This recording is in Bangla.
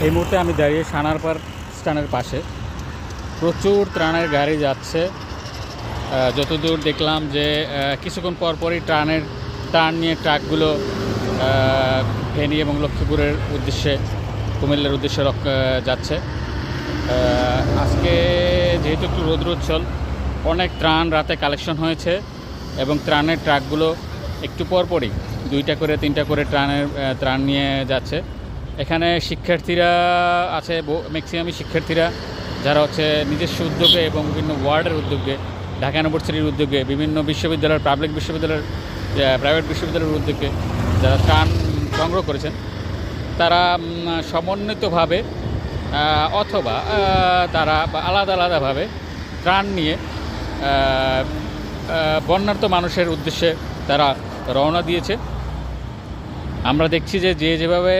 এই মুহূর্তে আমি দাঁড়িয়ে সানারপাড় স্ট্যান্ডের পাশে। প্রচুর ত্রাণের গাড়ি যাচ্ছে। যতদূর দেখলাম যে কিছুক্ষণ পরপরই ত্রাণ নিয়ে ট্রাকগুলো ফেনী এবং লক্ষ্মীপুরের উদ্দেশ্যে, কুমিল্লার উদ্দেশ্যে যাচ্ছে। আজকে যেহেতু একটু রৌদ্রোজ্জ্বল, অনেক ত্রাণ রাতে কালেকশন হয়েছে এবং ত্রাণের ট্রাকগুলো একটু পরপরই 2টা করে 3টা করে ত্রাণ নিয়ে যাচ্ছে। এখানে শিক্ষার্থীরা আছে, ম্যাক্সিমামই শিক্ষার্থীরা যারা নিজস্ব উদ্যোগে এবং বিভিন্ন ওয়ার্ডের উদ্যোগে, ঢাকা ইউনিভার্সিটির উদ্যোগে, বিভিন্ন বিশ্ববিদ্যালয়ের, পাবলিক বিশ্ববিদ্যালয়ের, প্রাইভেট বিশ্ববিদ্যালয়ের উদ্যোগে যারা ত্রাণ সংগ্রহ করেছেন, তারা সমন্বিতভাবে অথবা তারা আলাদা আলাদাভাবে ত্রাণ নিয়ে বন্যার্ত মানুষের উদ্দেশ্যে তারা রওনা দিয়েছে। আমরা দেখছি যে যেভাবে